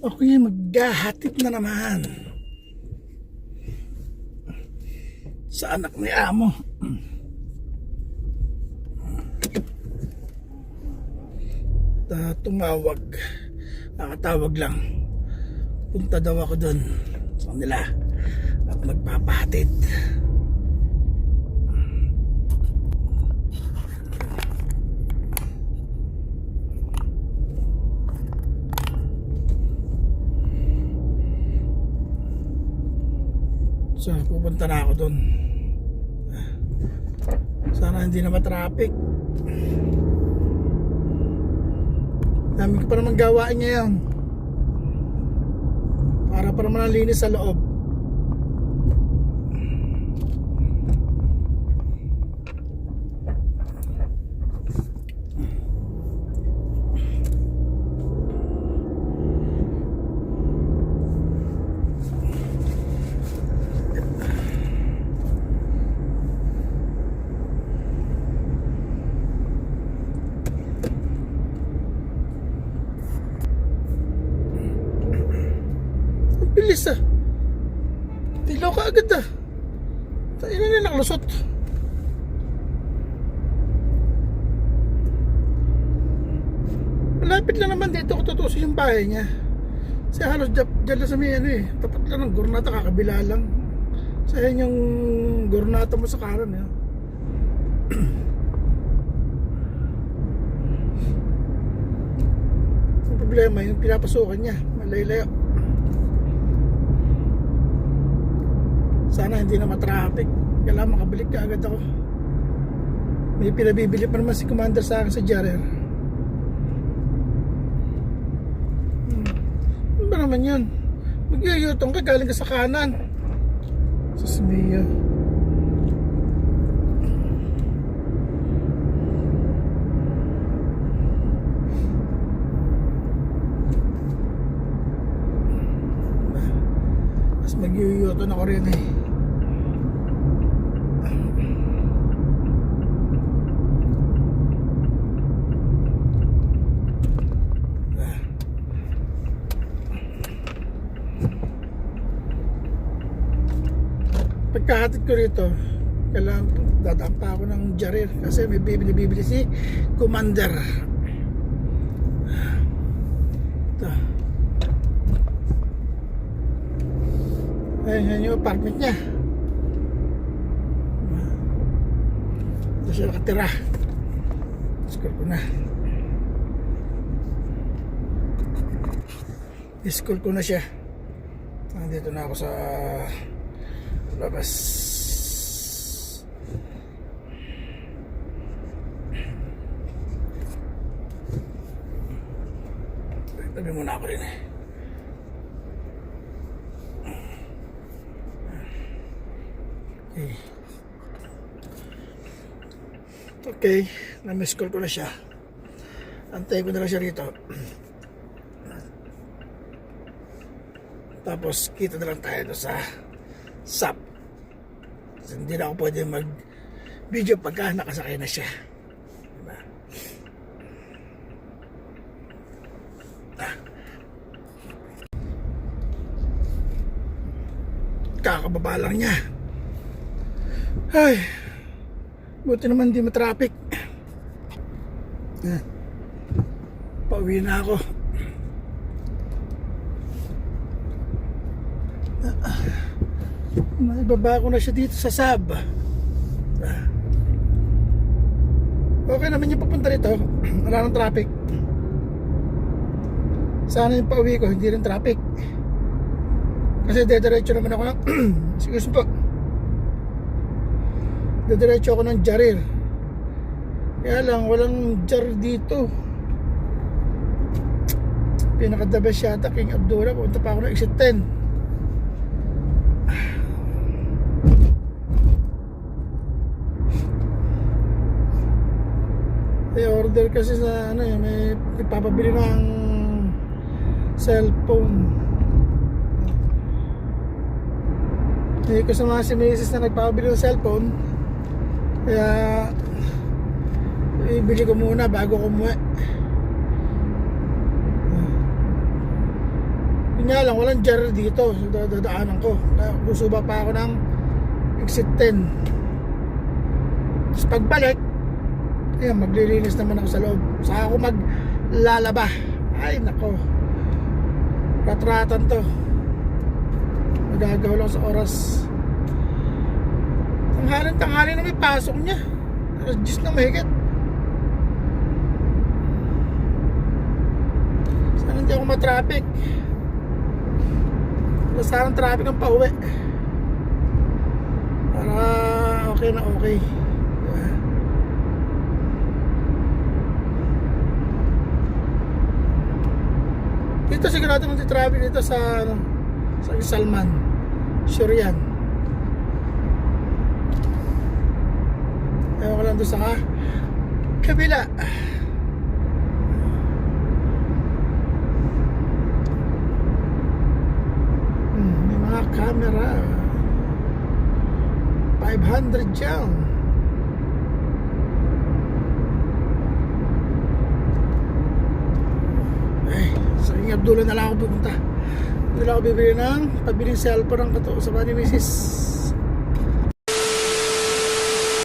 Okay, maghahatid na naman sa anak ni Amo. Tumawag, nakatawag lang. Punta daw ako doon sa kanila at magpapahatid. So, pupunta na ako doon. Sana hindi na matraffic. Dami ko pa naman gawain ngayon. Para naman linis sa loob. Bilis ah. Tilaw ka agad ah. Tayo na nakalusot. Malapit lang naman dito kung tutusin yung bahay niya. Kasi halos dyan lang sa may ano eh. Tapat lang ng Gurnata, kakabila lang. Sayang yung Gurnata mo sa kanan eh. Ang problema yung pinapasukan niya. Malayo-layo. Sana hindi na matraffic. Kailangan makabalik ka agad ako. May pinabibili pa naman si Commander sa akin sa Jarrer. Ano ba naman yun? Magyayutong ka, galing ka sa kanan. Sus Mia. Mas magyuyutong ako rin eh. Pagkahatid ko rito, kailangan dadaan pa ako ng Jarrer kasi may bibili si Commander. Ito. Ayun, yan yung apartment niya. Ito siya nakatira. Escort ko na. Escort ko na siya. Nandito na ako sa labas. Tabi muna ako rin eh. Okay, na-miss call ko na siya. Antay ko na lang siya rito. Tapos kita na lang tayo sa SAP. Kasi hindi na ako pwede mag video pagka nakasakay na siya. Diba? Kakababa lang niya. Ay, buti naman hindi matraffic. Pauwi na ako. Maibaba ko na siya dito sa SAB. Okay naman yung papunta rito. Wala nang traffic. Sana yung pauwi ko hindi rin traffic. Kasi dediretso naman ako ng excuse po, dediretso ako ng Jarrer. Kaya lang walang jar dito. Pinaka the best yata King Abdullah. Punta pa ako ng exit 10. May order kasi sa ano eh, may ipapabili ng cellphone. May kasama si Mrs. na nagpapabili ng cellphone. Kaya ibili ko muna bago ko umuwi. Kunya lang, walang jar dito so dadaanan ko. Gusuba pa ako ng exit 10. Tapos pagbalik, ayan, maglilinis naman ako sa loob. Saka ako maglalaba. Ay nako, ratratan to. Magagawa lang sa oras. Tanghali na may pasok niya. Alas 10 na mahigit. Sana hindi ako matraffic. Basta ng traffic ang pauwi. Para okay na okay. Dito sigurado mong traffic dito sa ano, sa Salman. Sure yan. Ewan ko lang doon sa kabila. May mga camera. 500 dyan. Sa Abdullah na lang ako pupunta. Doon lang ako bibili ng pabiling cellphone ng kato sa ni Mrs.